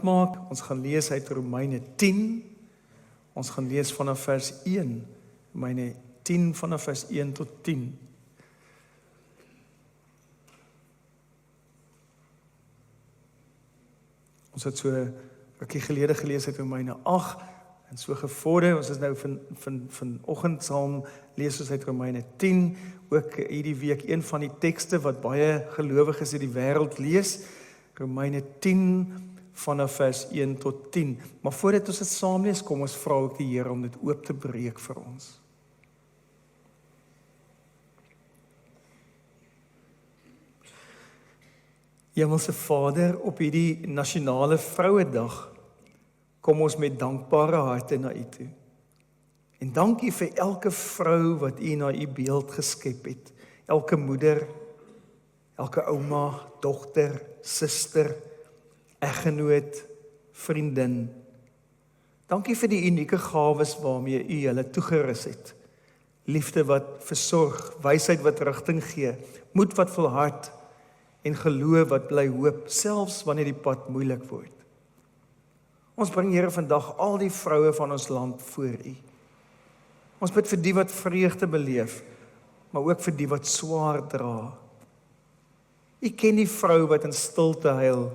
oopmaak. Ons gaan lees uit Romeine 10. Ons gaan lees vanaf vers 1. Romeine 10 vanaf vers 1 tot 10. Ons het so 'n rukkie gelede gelees uit Romeine 8 en so gevorder. Ons is nou vanoggend saam lees ons uit Romeine 10, ook hierdie week een van die tekste wat baie gelowiges in die wêreld lees. Romeine 10 vanaf vers 1 tot 10. Maar voordat ons dit saam lees, kom ons vra ook die Here om dit oop te breek vir ons. Hemelse Vader, op hierdie nasionale Vrouedag kom ons met dankbare harte na U toe. En dankie vir elke vrou wat U na U beeld geskep het. Elke moeder, elke ouma, dogter, suster, eggenoot, vriendin. Dankie vir die unieke gawes waarmee U hulle toegerus het. Liefde wat versorg, wysheid wat rigting gee, moed wat volhard en geloof wat bly hoop, selfs wanneer die pad moeilik word. Ons bring Here vandag al die vroue van ons land voor U. Ons bid vir die wat vreugde beleef, maar ook vir die wat swaar dra. U ken die vrou wat in stilte huil,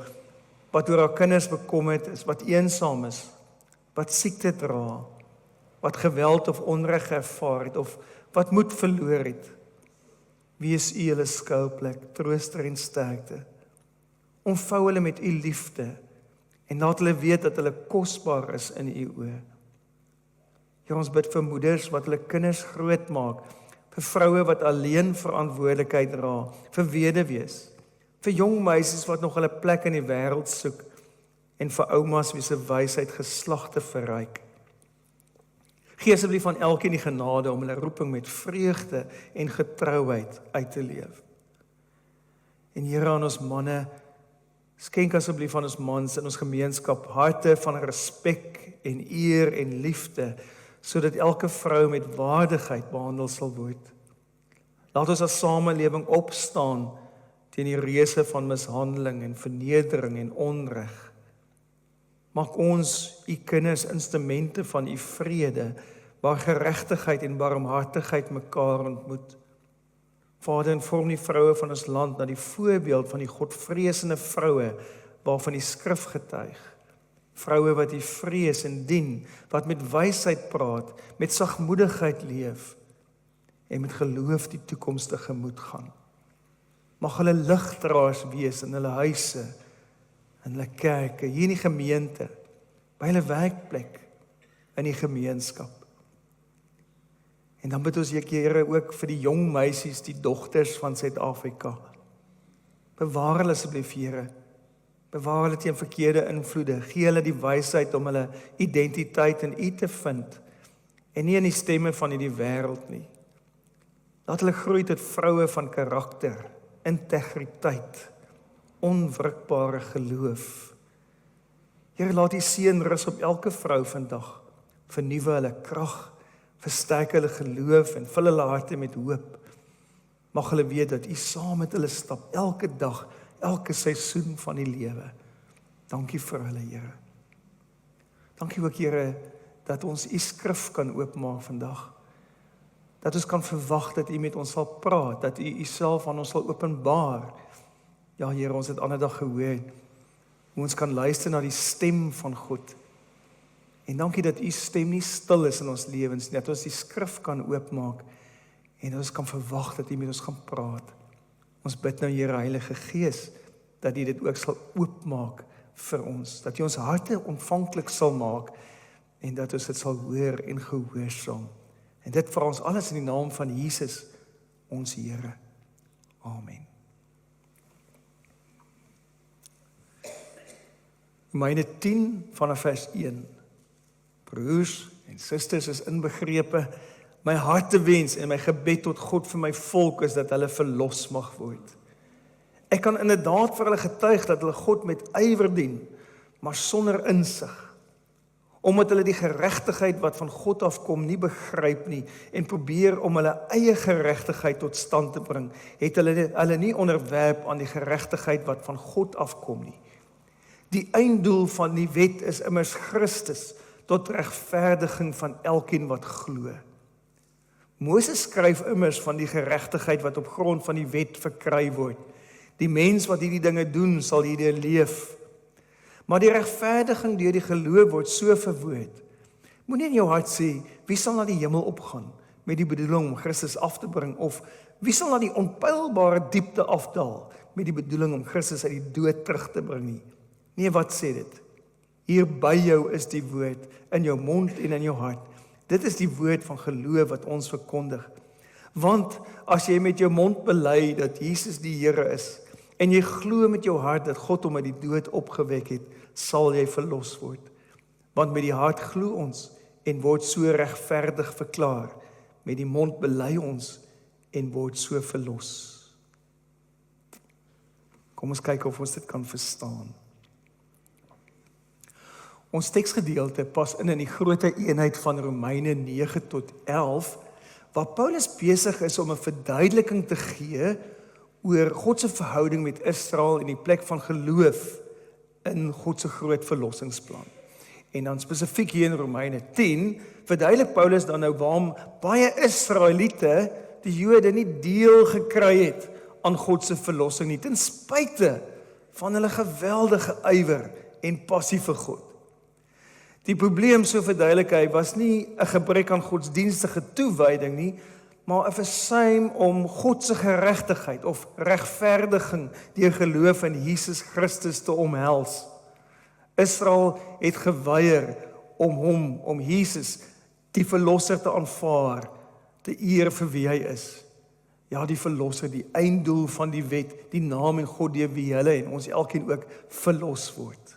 wat oor haar kinders bekommerd is, wat eensaam is, wat siekte dra, wat geweld of onreg ervaar het, of wat moed verloor het. Wees U hulle skuilplek, trooster en sterkte. Omvou hulle met U liefde en laat hulle weet dat hulle kosbaar is in U oë. Ja, ons bid vir moeders wat hulle kinders grootmaak, vir vroue wat alleen verantwoordelikheid dra, vir weduwees, vir jong meisies wat nog hulle plek in die wêreld soek en vir oumas wie se wysheid geslagte verryk. Gee asseblief aan elkeen die genade om hulle roeping met vreugde en getrouheid uit te leef. En Here, aan ons manne, skenk asseblief aan ons mans in ons gemeenskap harte van respek en eer en liefde, sodat elke vrou met waardigheid behandel sal word. Laat ons as samelewing opstaan teen die reuse van mishandeling en vernedering en onreg. Maak ons, U kinders, instrumente van U vrede, waar geregtigheid en barmhartigheid mekaar ontmoet. Vader, en vorm die vroue van ons land na die voorbeeld van die godvreesende vroue, waarvan die skrif getuig. Vroue wat U vrees en dien, wat met wysheid praat, met sagmoedigheid leef, en met geloof die toekoms tegemoet gaan. Mag hulle ligdraers wees in hulle huise, in hulle kerke, hier in die gemeente, by hulle werkplek, in die gemeenskap. En dan bid ons Here ook vir die jong meisies, die dogters van Suid-Afrika. Bewaar hulle asseblief, Here. Bewaar hulle teen verkeerde invloede. Gee hulle die wysheid om hulle identiteit in U te vind en nie in die stemme van hierdie wêreld nie. Laat hulle groei tot vroue van karakter, integriteit, onwrikbare geloof. Here, laat U seën rus op elke vrou vandag. Vernuwe hulle krag, versterk hulle geloof en vul hulle harte met hoop. Mag hulle weet dat U saam met hulle stap elke dag, elke seisoen van die lewe. Dankie vir hulle, Here. Dankie ook, Here, dat ons U skrif kan oopmaak vandag. Dat ons kan verwag dat U met ons sal praat, dat U Uself aan ons sal openbaar. Ja, Here, ons het ander dag gehoor hoe ons kan luister na die stem van God. En dankie dat U stem nie stil is in ons lewens nie, dat ons die skrif kan oopmaak en dat ons kan verwag dat U met ons gaan praat. Ons bid nou, Here, Heilige Gees, dat U dit ook sal oopmaak vir ons, dat U ons harte ontvanklik sal maak en dat ons dit sal hoor en gehoorsaam. En dit vir ons alles in die naam van Jesus, ons Here. Amen. Romeine 10 vanaf vers 1. Broers en susters is inbegrepe, my hartewens en my gebed tot God vir my volk is dat hulle verlos mag word. Ek kan inderdaad vir hulle getuig dat hulle God met ywer dien, maar sonder insig, omdat hulle die geregtigheid wat van God afkom nie begryp nie en probeer om hulle eie geregtigheid tot stand te bring, het hulle nie onderwerp aan die geregtigheid wat van God afkom nie. Die einddoel van die wet is immers Christus, tot regverdiging van elkeen wat glo. Moses skryf immers van die geregtigheid wat op grond van die wet verkry word. Die mens wat hierdie dinge doen, sal hierdeur leef. Maar die regverdiging deur die geloof word so verwoord. Moenie in jou hart sê, wie sal na die hemel opgaan, met die bedoeling om Christus af te bring, of wie sal na die onpeilbare diepte afdaal, met die bedoeling om Christus uit die dood terug te bring nie. Nee, wat sê dit? Hier by jou is die woord, in jou mond en in jou hart. Dit is die woord van geloof wat ons verkondig. Want as jy met jou mond bely dat Jesus die Here is, en jy glo met jou hart dat God hom uit die dood opgewek het, sal jy verlos word. Want met die hart glo ons en word so regverdig verklaar. Met die mond bely ons en word so verlos. Kom ons kyk of ons dit kan verstaan. Ons teksgedeelte pas in die grootte eenheid van Romeine 9 tot 11, waar Paulus besig is om 'n verduideliking te gee oor God se verhouding met Israel en die plek van geloof in God se groot verlossingsplan. En dan spesifiek hier in Romeine 10, verduidelik Paulus dan nou waarom baie Israeliete, die Jode, nie deel gekry het aan God se verlossing nie, ten spyte van hulle geweldige ywer en passie vir God. Die probleem, so verduidelik hy, was nie 'n gebrek aan godsdienstige toewyding nie, maar 'n versuim om God se geregtigheid of regverdiging deur geloof in Jesus Christus te omhels. Israel het geweier om Jesus, die verlosser, te aanvaar, te eer vir wie hy is. Ja, die verlosser, die einddoel van die wet, die naam en God deur wie hulle en ons elkeen ook verlos word.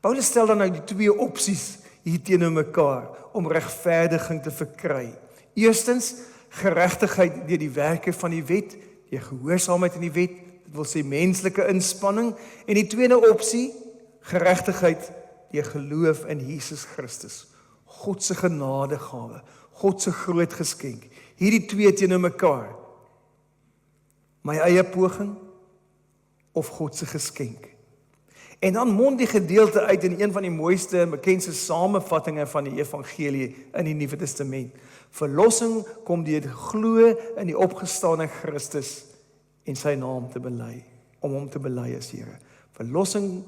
Paulus stel dan nou die twee opsies hier teenoor mekaar om regverdiging te verkry. Eerstens, geregtigheid deur die werke van die wet, deur gehoorsaamheid aan die wet, dit wil sê menslike inspanning, en die tweede opsie, geregtigheid deur geloof in Jesus Christus, God se genadegawe, God se groot geskenk. Hierdie twee teenoor mekaar. My eie poging of God se geskenk. En dan mond die gedeelte uit in een van die mooiste en bekendste samevattinge van die evangelie in die Nuwe Testament. Verlossing kom deur glo in die opgestane Christus en sy naam te bely, om hom te bely as Here. Verlossing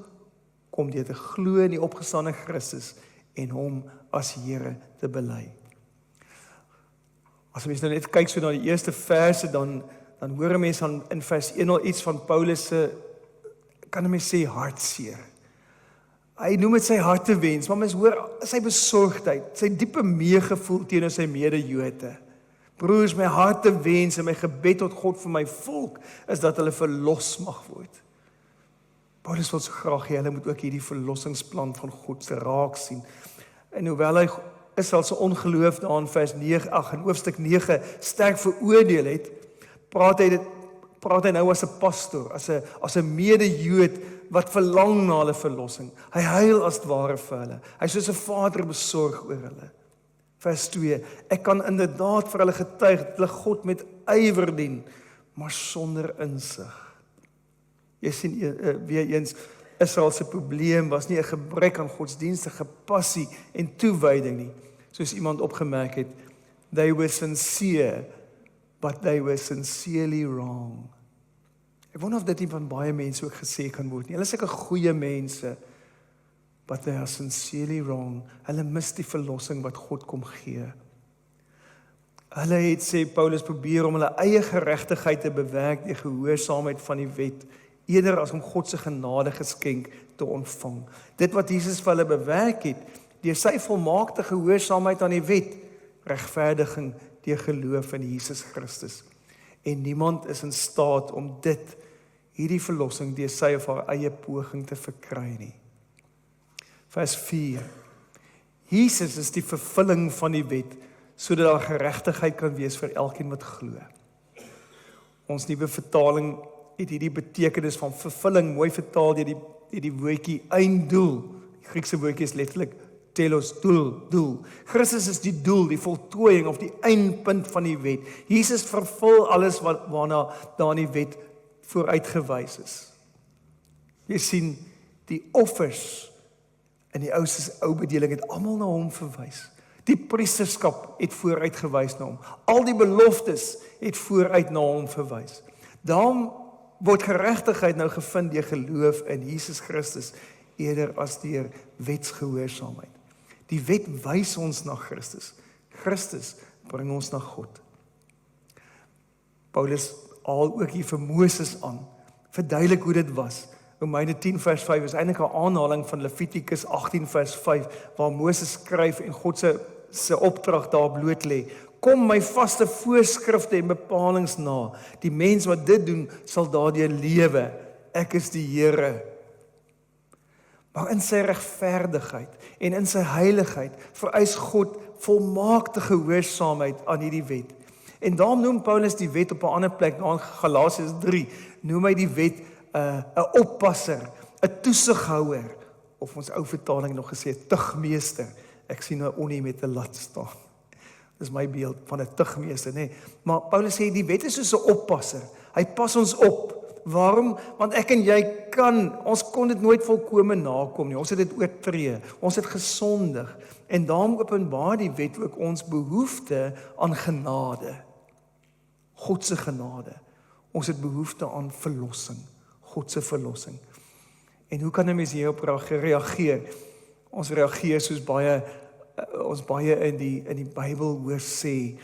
kom deur te glo in die opgestane Christus en hom as Here te bely. As mens nou net kyk so na die eerste verse, dan hoor 'n mens in vers 1 al iets van Paulus se, kan mens sê, hartseer. Hy noem dit sy hartewens, maar mens hoor sy besorgdheid, sy diepe meegevoel teenoor sy mede-Jode. Broers, my hartewens en my gebed tot God vir my volk is dat hulle verlos mag word. Paulus wil so graag hê hulle moet ook hierdie verlossingsplan van God se raak sien. En hoewel hy Israel se ongeloof daar in vers 9, in hoofstuk 9 sterk veroordeel het, praat hy nou as 'n pastor, as 'n mede-Jood wat verlang na hulle verlossing. Hy huil as ware vir hulle. Hy is soos 'n vader besorg oor hulle. Vers 2, ek kan inderdaad vir hulle getuig dat hulle God met ywer dien, maar sonder insig. Jy sien weer eens, Israel se probleem was nie 'n gebrek aan godsdienstige passie en toewyding nie. Soos iemand opgemerk het, they were sincere, but they were sincerely wrong. Ek wonder of dit nie van baie mense ook gesê kan word nie. Hulle is seker goeie mense, but they are sincerely wrong. Hulle mis die verlossing wat God kom gee. Hulle het, sê Paulus, probeer om hulle eie geregtigheid te bewerk deur gehoorsaamheid van die wet, eerder as om God se genade geskenk te ontvang. Dit wat Jesus vir hulle bewerk het, deur sy volmaakte gehoorsaamheid aan die wet, regverdiging deur geloof in Jesus Christus. En niemand is in staat om hierdie verlossing deur sy of haar eie poging te verkry nie. Vers 4. Jesus is die vervulling van die wet, sodat daar geregtigheid kan wees vir elkeen wat glo. Ons nuwe vertaling het hierdie betekenis van vervulling mooi vertaal deur die woordjie einddoel. Die Griekse woordjie is letterlik telos, doel. Christus is die doel, die voltooiing of die eindpunt van die wet. Jesus vervul alles waarna daar in die wet vooruitgewys is. Jy sien, Die offers in die ou bedeling het almal na hom verwys. Die priesterskap het vooruit gewys na hom. Al die beloftes het vooruit na hom verwys. Daarom word geregtigheid nou gevind deur geloof in Jesus Christus eerder as deur wetsgehoorsaamheid. Die wet wys ons na Christus. Christus bring ons na God. Paulus haal ook hier vir Moses aan, verduidelik hoe dit was. Romeine 10 vers 5 is eintlik 'n aanhaling van Levitikus 18 vers 5, waar Moses skryf en God se opdrag daar bloot lê. Kom my vaste voorskrifte en bepalings na. Die mens wat dit doen, sal daardeur lewe. Ek is die Here. Maar in sy regverdigheid en in sy heiligheid vereis God volmaakte gehoorsaamheid aan hierdie wet. En daarom noem Paulus die wet op 'n ander plek, in Galasiërs 3, noem hy die wet 'n oppasser, 'n toesighouer, of ons ou vertaling nog gesê, tugmeester. Ek sien nou Onnie met 'n lat staan. Dis my beeld van 'n tugmeester, nê. Maar Paulus sê die wet is soos 'n oppasser. Hy pas ons op. Waarom? Want ek en jy ons kon dit nooit volkome nakom nie. Ons het dit oortree. Ons het gesondig. En daarom openbaar die wet ook ons behoefte aan genade. God se genade. Ons het behoefte aan verlossing. God se verlossing. En hoe kan 'n mens hierop reageer? Ons reageer soos ons baie in die Bybel hoor sê,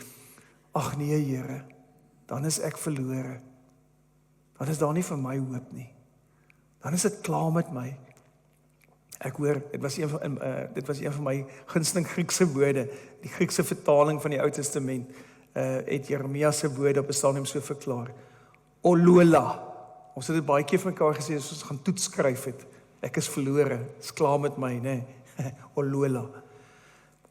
ag nee Here, dan is ek verlore. Dan is daar nie vir my hoop nie. Dan is dit klaar met my. Ek hoor, dit was een van my gunsteling Griekse woorde, die Griekse vertaling van die Ou Testament, het Jeremia se woorde op 'n stadium so verklaar. Olola. Ons het dit baie keer vir mekaar gesê, as ons gaan toets skryf het. Ek is verlore, is klaar met my, nê? Olola.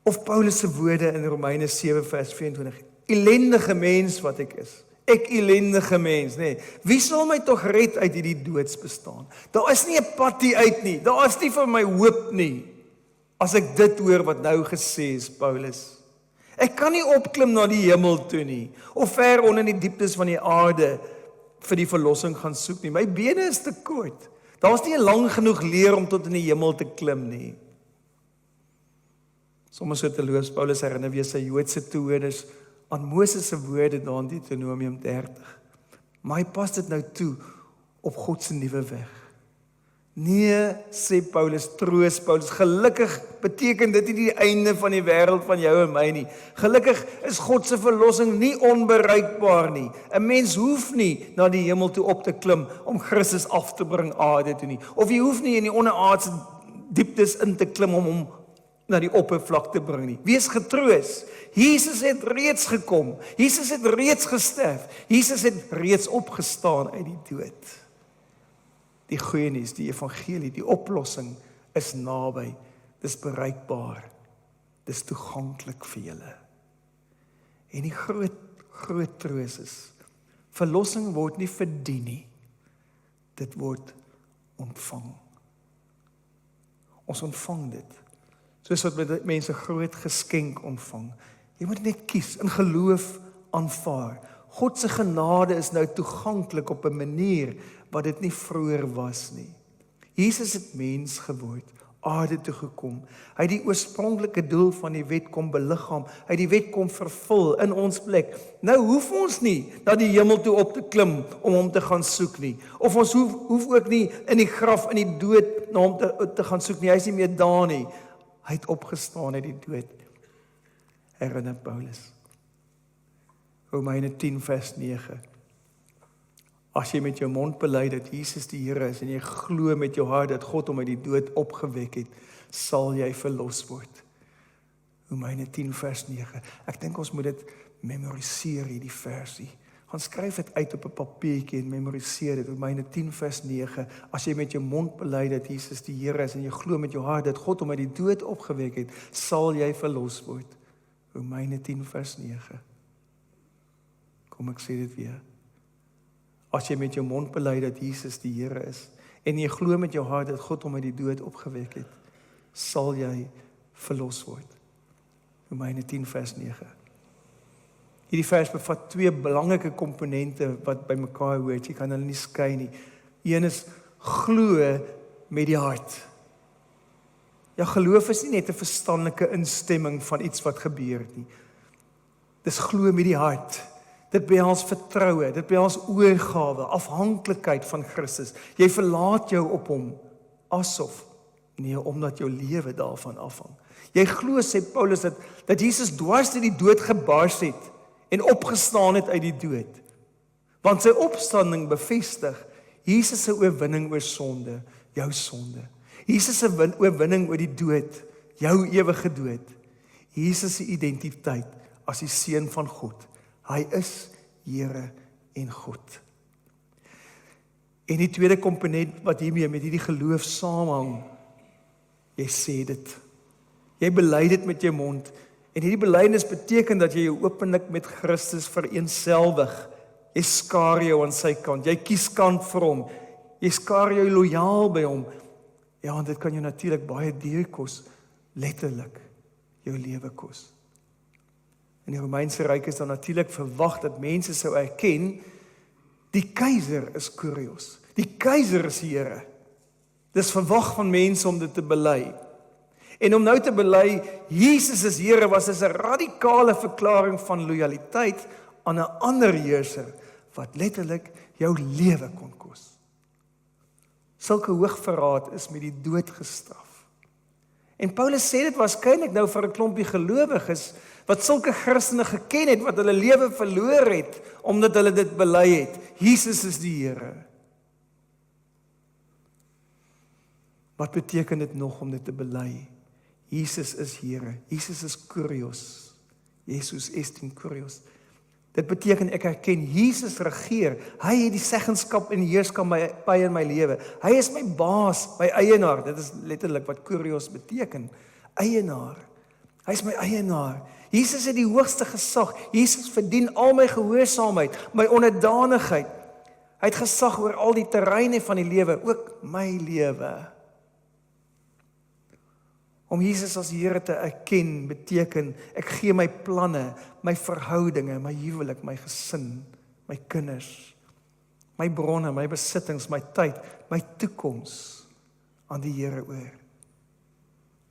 Of Paulus se woorde in Romeine 7 vers 24. Elendige mens wat ek is. Ek elendige mens, nê. Wie sal my tog red uit hierdie doodsbestaan? Daar is nie 'n pad hier uit nie. Daar is nie vir my hoop nie. As ek dit hoor wat nou gesê is, Paulus. Ek kan nie opklim na die hemel toe nie, of ver onder die dieptes van die aarde vir die verlossing gaan soek nie. My bene is te kort. Daar's nie 'n lang genoeg leer om tot in die hemel te klim nie. Sommige teoloë, Paulus herinner weer sy Joodse toehoorders aan Moses se woorde daar in Deuteronomium 30. Maar hy pas dit nou toe op God se nuwe weg. Nee, sê Paulus, troos Paulus, gelukkig beteken dit nie die einde van die wêreld van jou en my nie. Gelukkig is God se verlossing nie onbereikbaar nie. 'n Mens hoef nie na die hemel toe op te klim om Christus af te bring aarde toe nie. Of jy hoef nie in die onderaardse dieptes in te klim om hom na die oppervlak te bring nie. Wees getroos. Jesus het reeds gekom. Jesus het reeds gesterf. Jesus het reeds opgestaan uit die dood. Die goeie nuus, die evangelie, die oplossing is naby. Dis bereikbaar. Dis toeganklik vir julle. En die groot troos is, verlossing word nie verdien nie. Dit word ontvang. Ons ontvang dit. Soos wat mense groot geskenk ontvang. Jy moet net kies, in geloof aanvaar. God se genade is nou toeganklik op 'n manier wat dit nie vroeër was nie. Jesus het mens geword, aarde toe gekom. Hy het die oorspronklike doel van die wet kom beliggaam. Hy het die wet kom vervul in ons plek. Nou hoef ons nie na die hemel toe op te klim om hom te gaan soek nie. Of ons hoef ook nie in die graf, in die dood na hom te gaan soek nie. Hy is nie meer daar nie. Hy het opgestaan uit die dood. Herinner Paulus. Romeine 10 vers 9. As jy met jou mond bely dat Jesus die Here is en jy glo met jou hart dat God hom uit die dood opgewek het, sal jy verlos word. Romeine 10 vers 9. Ek dink ons moet dit memoriseer, hierdie versie. Gaan skryf dit uit op 'n papiertjie en memoriseer dit. Romeine 10 vers 9. As jy met jou mond bely dat Jesus die Here is en jy glo met jou hart dat God hom uit die dood opgewek het, sal jy verlos word. Romeine 10 vers 9. Kom ek sê dit weer. As jy met jou mond bely dat Jesus die Here is en jy glo met jou hart dat God hom uit die dood opgewek het, sal jy verlos word. Romeine 10 vers 9. Hierdie vers bevat twee belangrike komponente wat by mekaar hoort. Jy kan hulle nie skei nie. Een is glo met die hart. Ja, geloof is nie net 'n verstandelike instemming van iets wat gebeur nie. Dis glo met die hart. Dit behels vertroue, dit behels oorgawe, afhanklikheid van Christus. Jy verlaat jou op hom, asof, nee, omdat jou lewe daarvan afhang. Jy glo, sê Paulus, dat Jesus dwars deur die dood gebars het en opgestaan het uit die dood. Want sy opstanding bevestig Jesus se oorwinning oor sonde, jou sonde. Jesus se oorwinning oor die dood, jou ewige dood. Jesus se identiteit as die seun van God. Hy is Here en God. En die tweede komponent wat hiermee met hierdie geloof saamhang, jy sê dit. Jy bely dit met jou mond. En hierdie belydenis beteken dat jy jou openlik met Christus vereenselwig. Jy skaar jou aan sy kant. Jy kies kant vir hom. Jy skaar jou lojaal by hom. Ja, en dit kan jou natuurlik baie duur kos, letterlik jou lewe kos. In die Romeinse Ryk is dan natuurlik verwag dat mense sou erken, die keiser is Kyrios. Die keiser is Here. Dis verwag van mense om dit te bely. En om nou te bely, Jesus is Here, was dis 'n radikale verklaring van lojaliteit aan 'n ander heerser, wat letterlik jou lewe kon kos. Sulke hoogverraad is met die dood gestraf. En Paulus sê dit waarskynlik nou vir 'n klompie gelowiges, wat sulke Christene geken het, wat hulle lewe verloor het, omdat hulle dit bely het. Jesus is die Here. Wat beteken dit nog om dit te bely? Jesus is Here. Jesus is Kyrios. Jesus is ten Kyrios. Dit beteken ek erken Jesus regeer. Hy het die seggenskap en heerskap by in my lewe. Hy is my baas, my eienaar. Dit is letterlik wat Kyrios beteken. Eienaar. Hy is my eienaar. Jesus het die hoogste gesag. Jesus verdien al my gehoorsaamheid, my onderdanigheid. Hy het gesag oor al die terreine van die lewe, ook my lewe. Om Jesus as Here te erken beteken, ek gee my planne, my verhoudinge, my huwelik, my gesin, my kinders, my bronne, my besittings, my tyd, my toekoms aan die Here oor.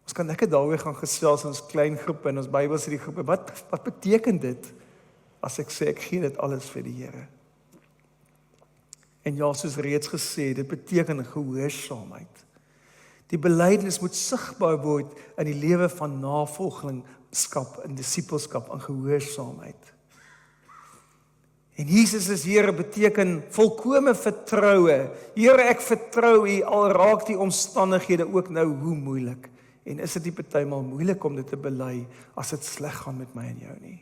Ons kan lekker daaroor gaan gesels in ons klein groepe en ons Bybelstudiegroepe. Wat beteken dit as ek sê ek gee dit alles vir die Here? En ja, soos reeds gesê, dit beteken gehoorsaamheid. Die belydenis moet sigbaar word in die lewe van navolgingskap, in disippelskap, in gehoorsaamheid. En Jesus is Here beteken volkome vertroue. Here, ek vertrou U, al raak die omstandighede ook nou hoe moeilik. En is dit nie partymal moeilik om dit te bely as dit sleg gaan met my en jou nie?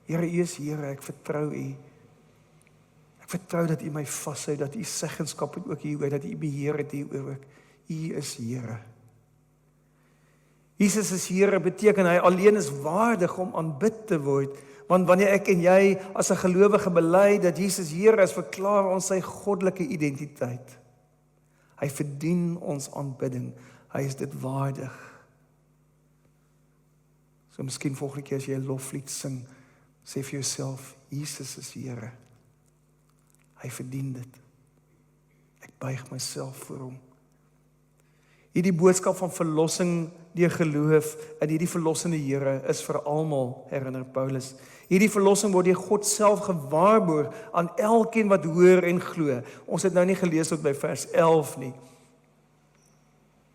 Here, U is Here, ek vertrou U. Ek vertrou dat U my vashou, dat U seggenskap het ook hieroor, dat U beheer het hieroor ook. U is Here. Jesus is Here beteken hy alleen is waardig om aanbid te word, want wanneer ek en jy as 'n gelowige bely dat Jesus Here is, verklaar ons sy goddelike identiteit. Hy verdien ons aanbidding. Hy is dit waardig. So miskien volgende keer as jy 'n loflied sing, sê vir jouself, Jesus is Here. Hy verdien dit. Ek buig myself voor hom. Hierdie boodskap van verlossing deur geloof in hierdie verlossende Here is vir almal, herinner Paulus. Hierdie verlossing word deur God self gewaarborg aan elkeen wat hoor en glo. Ons het nou nie gelees tot by vers 11 nie.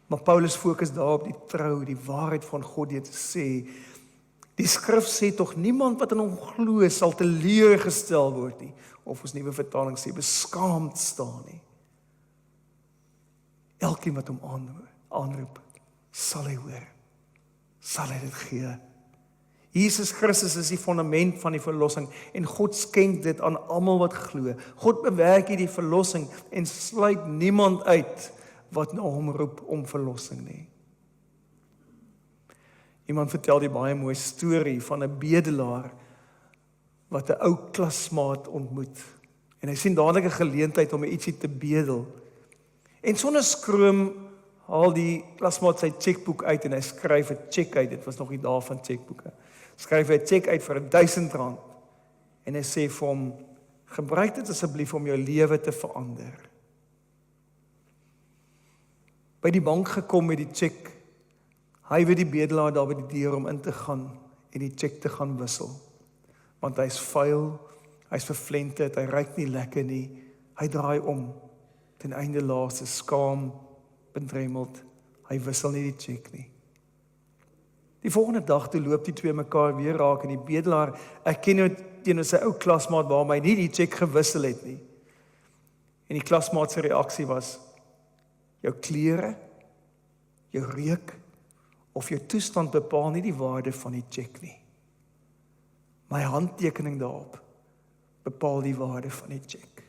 Maar Paulus fokus daarop die trou, die waarheid van God deur te sê, die skrif sê tog niemand wat in hom glo sal teleurgestel word nie, of ons nuwe vertaling sê beskaamd staan nie. Elkeen wat hom aanroep, sal hy hoor, sal hy dit gee. Jesus Christus is die fondament van die verlossing en God skenk dit aan almal wat glo. God bewerk hierdie verlossing en sluit niemand uit wat na hom roep om verlossing nie. Iemand vertel die baie mooi storie van 'n bedelaar wat 'n ou klasmaat ontmoet. En hy sien dadelik 'n geleentheid om ietsie te bedel. En sonder skroom haal die klasmaat sy chequeboek uit en hy skryf 'n cheque uit. Dit was nog die dae van chequeboeke. Skryf hy 'n cheque uit vir R1000 en hy sê vir hom, gebruik dit asseblief om jou lewe te verander. by die bank gekom met die cheque. Hy weet die bedelaar daar by die deur om in te gaan en die cheque te gaan wissel. Want hy is vuil, hy is vervlenterd, hy ruik nie lekker nie. Hy draai om, ten einde laaste skaam, bedremmeld, hy wissel nie die cheque nie. Die volgende dag toe loop die twee mekaar weer raak en die bedelaar erken nou teenoor sy ou klasmaat waarom hy nie die cheque gewissel het nie. En die klasmaat se reaksie was, jou klere, jou reuk of jou toestand bepaal nie die waarde van die cheque nie. My handtekening daarop bepaal die waarde van die cheque.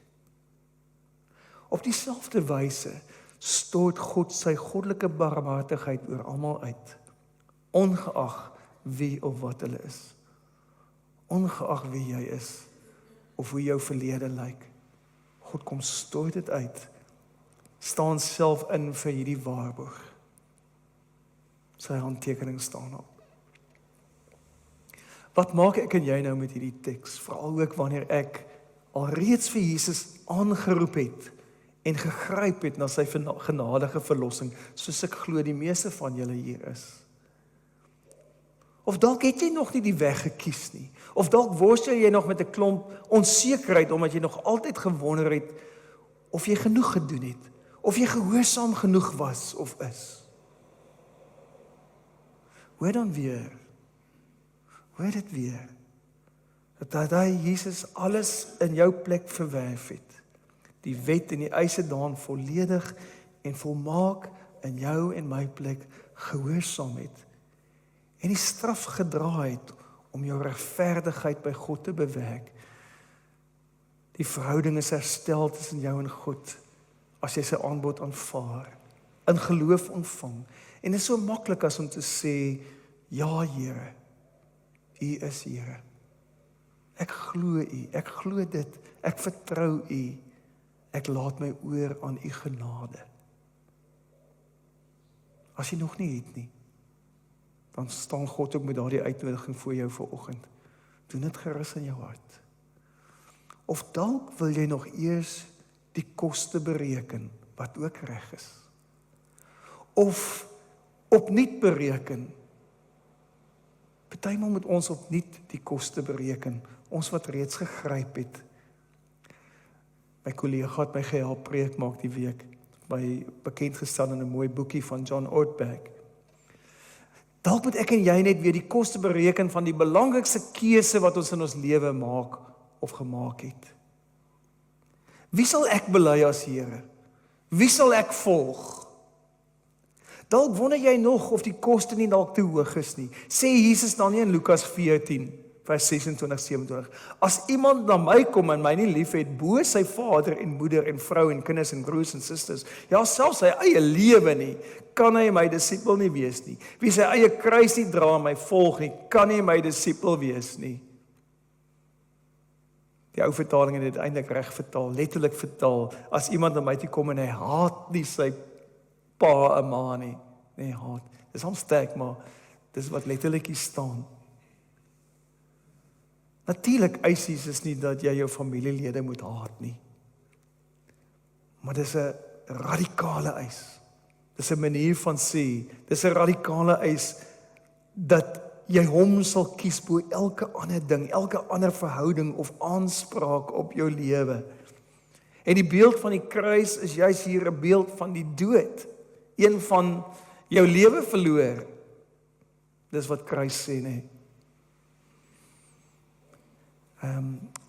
Op dieselfde wyse stort God sy goddelike barmhartigheid oor almal uit, ongeag wie of wat hulle is, ongeag wie jy is, of hoe jou verlede lyk. God kom stort dit uit, staan self in vir hierdie waarborg. Sy handtekening staan op. Wat maak ek en jy nou met hierdie teks? Veral ook wanneer ek alreeds vir Jesus aangeroep het en gegryp het na sy genadige verlossing, soos ek glo die meeste van julle hier is. Of dalk het jy nog nie die weg gekies nie. Of dalk worstel jy nog met 'n klomp onsekerheid, omdat jy nog altyd gewonder het, of jy genoeg gedoen het, of jy gehoorsaam genoeg was of is. Hoor dan weer, hoor dit weer, dat hy Jesus alles in jou plek verwerf het. Die wet en die eise daan volledig en volmaak in jou en my plek gehoorsaam het. En die straf gedra het om jou regverdigheid by God te bewerk. Die verhouding is herstel tussen jou en God, as jy sy aanbod aanvaar, in geloof ontvang. En dit is so maklik as om te sê, ja Here, U is Here. Ek glo U, ek glo dit, ek vertrou U, ek laat my oor aan U genade. As jy nog nie het nie, dan staan God ook met daardie uitnodiging voor jou vanoggend. Doen dit gerus in jou hart. Of dalk wil jy nog eers die koste bereken, wat ook reg is. Of opnuut bereken. Partymal moet ons opnuut die koste bereken, ons wat reeds gegryp het. My kollega het my gehelp preek maak die week, my bekend gestel in 'n mooi boekie van John Ortberg. Dalk moet ek en jy net weer die koste bereken van die belangrikste keuse wat ons in ons lewe maak of gemaak het. Wie sal ek bely as Here? Wie sal ek volg? Dalk wonder jy nog of die koste nie dalk te hoog is nie. Sê Jesus dan nie in Lukas 14, vers 26-27. As iemand na my kom en my nie lief het, bo sy vader en moeder en vrou en kinders en broers en susters, ja selfs sy eie lewe nie, kan hy my disipel nie wees nie. Wie sy eie kruis nie dra en my volg nie, kan nie my disipel wees nie. Die ou vertaling het dit eintlik reg vertaal, letterlik vertaal, as iemand na my toe kom en hy haat nie sy pa en ma nie. Nee, haat. Dis hom sterk, maar dis wat letterlik hier staan. Natuurlik eis Jesus nie dat jy jou familielede moet haat nie. Maar dis 'n radikale eis. Dis 'n manier van sê, dis 'n radikale eis dat jy hom sal kies bo elke ander ding, elke ander verhouding of aanspraak op jou lewe. En die beeld van die kruis is juis hier 'n beeld van die dood. Een van jou lewe verloor. Dis wat kruis sê, nee.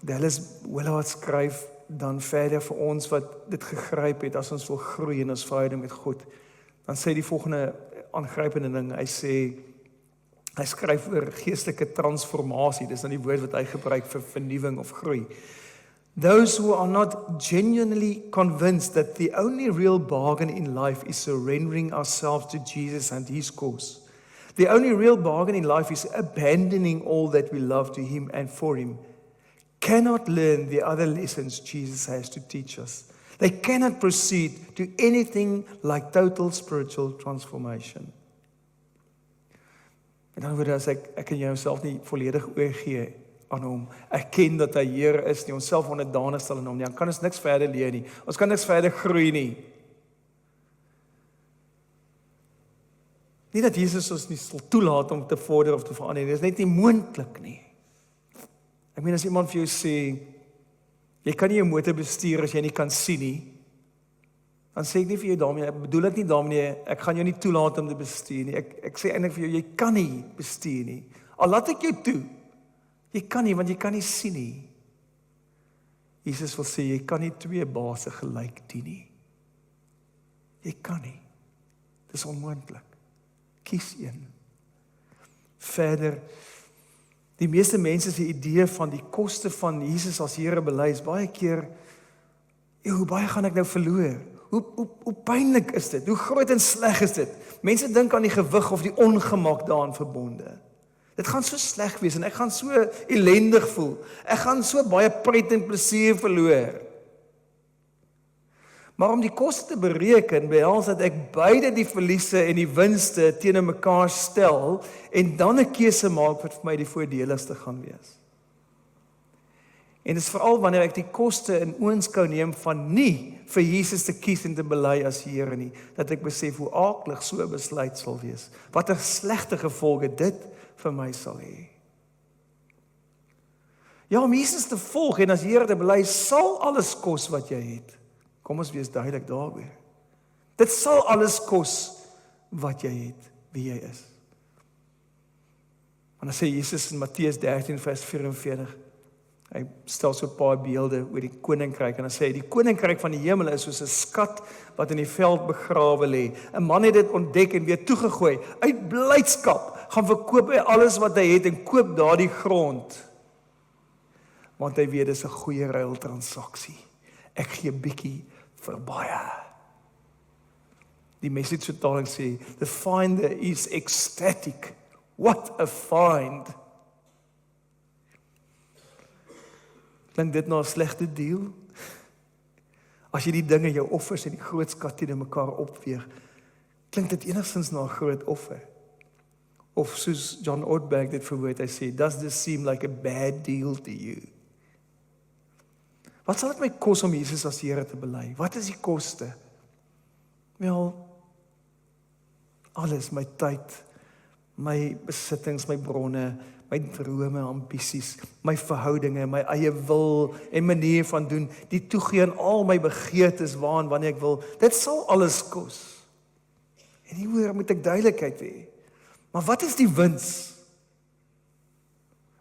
Dallas Willard skryf dan verder vir ons wat dit gegryp het as ons wil groei in ons verhouding met God. Dan sê die volgende aangrypende ding, hy skryf oor geestelike transformasie, dis dan die woord wat hy gebruik vir vernuwing of groei. Those who are not genuinely convinced that the only real bargain in life is surrendering ourselves to Jesus and His cause. The only real bargain in life is abandoning all that we love to Him and for Him. Cannot learn the other lessons Jesus has to teach us. They cannot proceed to anything like total spiritual transformation. En dan word as ek en jy onsself nie volledig oorgee aan hom, erken dat hy Here is nie, onsself onderdanig stel aan hom nie, dan kan ons niks verder leer nie, ons kan niks verder groei nie. Nie dat Jesus ons nie sal toelaat om te vorder of te verander, dit is net nie moontlik nie. Ek meen as iemand vir jou sê, jy kan nie jou motor bestuur as jy nie kan sien nie, dan sê ek nie vir jou daarmee, ek bedoel ek nie daarmee, ek gaan jou nie toelaat om te bestuur nie, ek sê eintlik vir jou, jy kan nie bestuur nie, al laat ek jou toe, jy kan nie, want jy kan nie sien nie. Jesus wil sê, jy kan nie twee baase gelyk dien nie. Jy kan nie. Dit is onmoontlik. Kies een. Verder, die meeste mense se idee van die koste van Jesus as Here bely is baie keer, hoe baie gaan ek nou verloor? Hoe pynlik is dit? Hoe groot en sleg is dit? Mense dink aan die gewig of die ongemak daaraan verbonde. Dit gaan so sleg wees en ek gaan so ellendig voel. Ek gaan so baie pret en plesier verloor. Maar om die koste te bereken, behels dat ek beide die verliese en die winste teenoor mekaar stel en dan 'n keuse maak wat vir my die voordeligste gaan wees. En dit is veral wanneer ek die koste in oënskou neem van nie vir Jesus te kies en te bely as Here nie, dat ek besef hoe aaklig so 'n besluit sal wees. Watter slegte gevolge dit vir my sal hê. Ja, om Jesus te volg en as Here te bely, sal alles kos wat jy het. Kom ons wees duidelik daaroor. Dit sal alles kos wat jy het, wie jy is. En dan sê Jesus in Matteus 13 vers 44, hy stel so 'n paar beelde oor die koninkryk en dan sê hy, die koninkryk van die hemel is soos 'n skat wat in die veld begrawe lê. 'n Man het dit ontdek en weer toegegooi. Uit blydskap gaan verkoop hy alles wat hy het en koop daardie grond. Want hy weet dis 'n goeie ruiltransaksie. Ek gee bietjie vir baie. Die message vertaling sê, the finder is ecstatic. What a find! Klink dit na 'n slegte deal? As jy die dinge, jou offers en die groot skat teenoor mekaar opweeg, klink dit enigstens na 'n groot offer. Of soos John Ortberg dit verwoord, hy sê, does this seem like a bad deal to you? Wat sal dit my kos om Jesus as Here te bely? Wat is die koste? Wel, alles, my tyd, my besittings, my bronne, my drome, ambisies, my verhoudinge, my eie wil en manier van doen, die toegee aan al my begeertes waaraan wanneer ek wil, dit sal alles kos. En hieroor moet ek duidelikheid hê. Maar wat is die wins?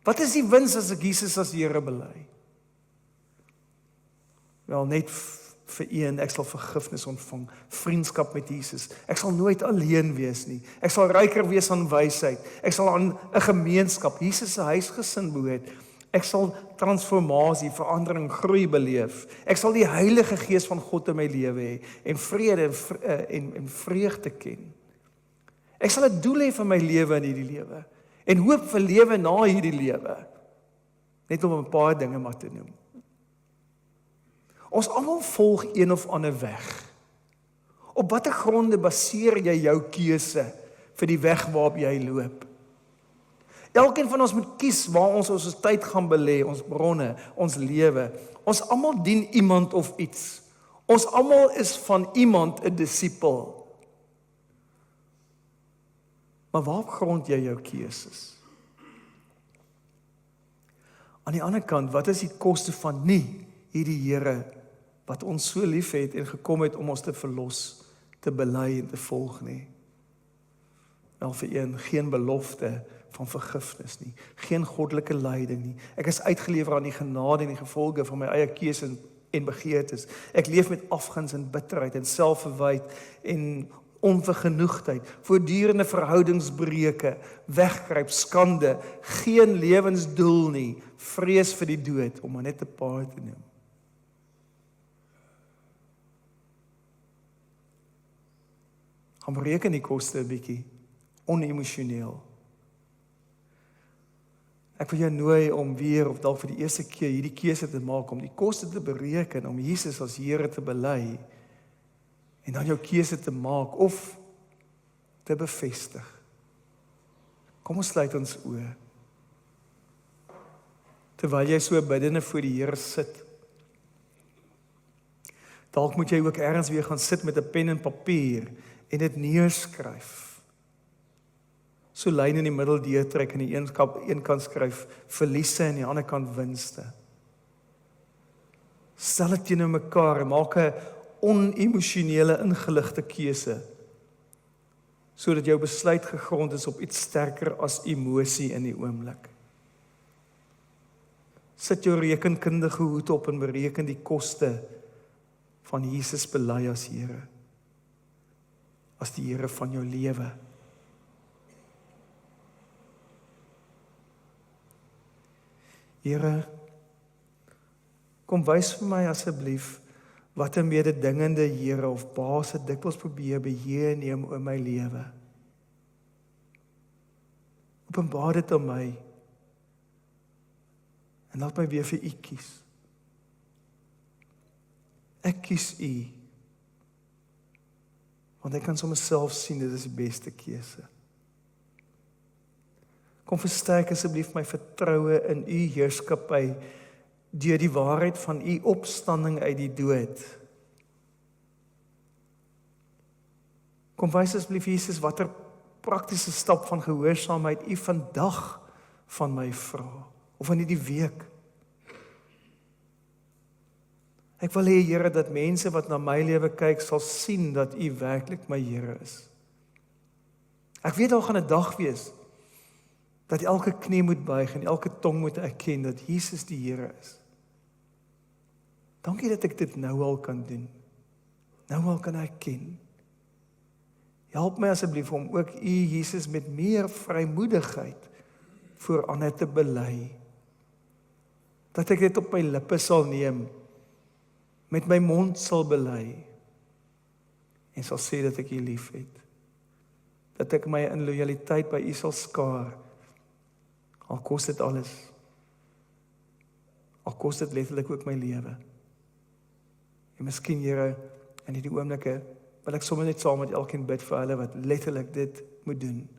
Wat is die wins as ek Jesus as Here bely? Wel, net vir een, ek sal vergifnis ontvang, vriendskap met Jesus. Ek sal nooit alleen wees nie. Ek sal ryker wees aan wysheid. Ek sal aan 'n gemeenskap, Jesus se huisgesin behoort. Ek sal transformasie, verandering, groei beleef. Ek sal die Heilige Gees van God in my lewe hê en vrede en vreugde ken. Ek sal 'n doel hê vir my lewe in hierdie lewe en hoop vir lewe na hierdie lewe. Net om 'n paar dinge maar te noem. Ons almal volg een of ander weg. Op watter gronde baseer jy jou keuse vir die weg waarop jy loop? Elkeen van ons moet kies waar ons tyd gaan belê, ons bronne, ons lewe. Ons almal dien iemand of iets. Ons almal is van iemand 'n disipel. Maar waarop grond jy jou keuses? Aan die ander kant, wat is die koste van nie hierdie Here wat ons so lief het en gekom het om ons te verlos, te bely en te volg nie? Wel vir een, geen belofte van vergifnis nie, geen goddelike leiding nie. Ek is uitgelewer aan die genade en die gevolge van my eie keuses en begeertes. Ek leef met afguns en bitterheid en selfverwyd en onvergenoegdheid, voortdurende verhoudingsbreuke, wegkruip, skande, geen lewensdoel nie, vrees vir die dood, om maar net 'n paar te noem. Gaan bereken die koste 'n bietjie, onemosioneel. Ek wil jou nooi om weer, of dalk vir die eerste keer, hierdie keuse te maak, om die koste te bereken, om Jesus as Here te bely, en dan jou keuse te maak, of te bevestig. Kom ons sluit ons oë. Terwyl jy so biddende voor die Here sit, dalk moet jy ook ergens weer gaan sit met 'n pen en papier, en dit neerskryf. so lyn in die middel deurtrek en die een kant skryf verliese en die ander kant winste. Stel dit teenoor mekaar en maak 'n onemosionele ingeligte keuse, sodat jou besluit gegrond is op iets sterker as emosie in die oomblik. Sit jou rekenkundige hoed op en bereken die koste van Jesus bely as Here, as die Here van jou lewe. Here, kom wys vir my asseblief wat 'n mededingende Here of baas het dikwels probeer beheer neem oor my lewe. Openbaar dit aan my en laat my weer vir U kies. Ek kies U, want ek kan sommer self sien dit is die beste keuse. Kom versterk asseblief my vertroue in U heerskappy deur die waarheid van U opstanding uit die dood. Kom wys asseblief Jesus watter praktiese stap van gehoorsaamheid U vandag van my vra, of in hierdie week. Ek wil hê Here dat mense wat na my lewe kyk sal sien dat U werklik my Here is. Ek weet daar gaan 'n dag wees dat elke knie moet buig en elke tong moet erken dat Jesus die Here is. Dankie dat ek dit nou al kan doen. Nou al kan erken. Help my asseblief om ook U Jesus met meer vrymoedigheid voor ander te bely. Dat ek dit op my lippe sal neem, met my mond sal bely en sal sê dat ek U liefhet. Dat ek my in lojaliteit by U sal skaar. Al kos dit alles. Al kos dit letterlik ook my lewe. En miskien Here, in hierdie oomblikke wil ek sommer net saam met elkeen bid vir hulle wat letterlik dit moet doen.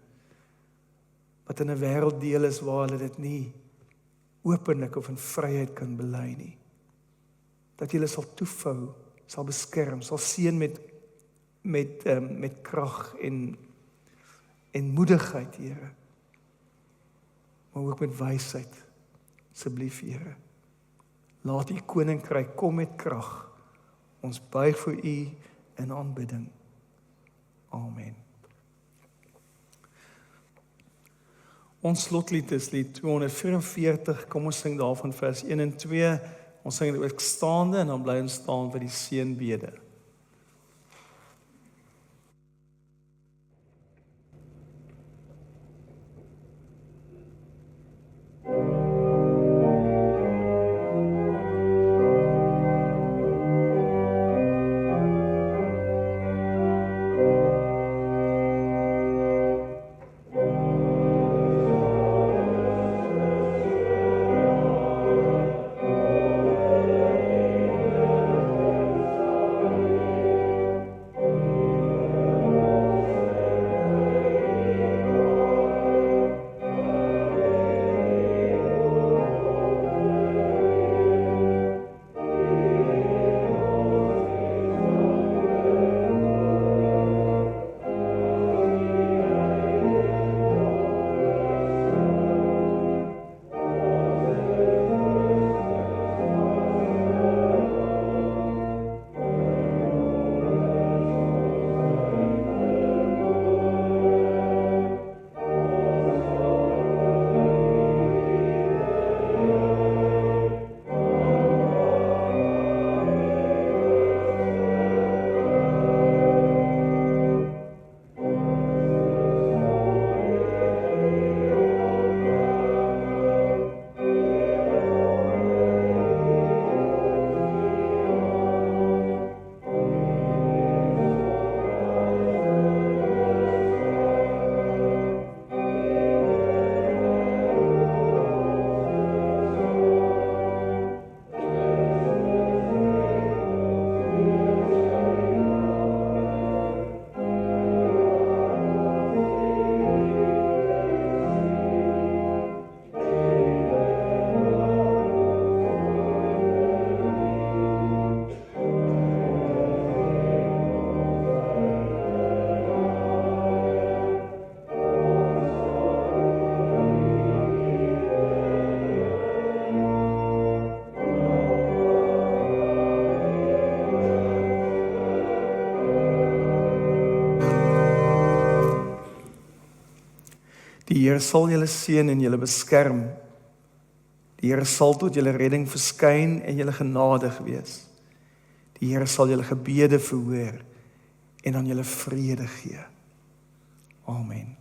Wat in 'n wêrelddeel is waar hulle dit nie openlik of in vryheid kan bely nie. Dat julle sal toevou, sal beskerm, sal seën met krag en moedigheid, Here. Maar ook met wysheid, asseblief, Here. Laat U koninkryk kom met krag. Ons buig voor U in aanbidding. Amen. Ons slotlied is lied 244, kom ons sing daarvan vers 1 en 2. Ons sing dit ook staande en dan bly ons staan vir die seënbede. Die Here sal julle seën en julle beskerm. Die Here sal tot julle redding verskyn en julle genadig wees. Die Here sal julle gebede verhoor en aan julle vrede gee. Amen.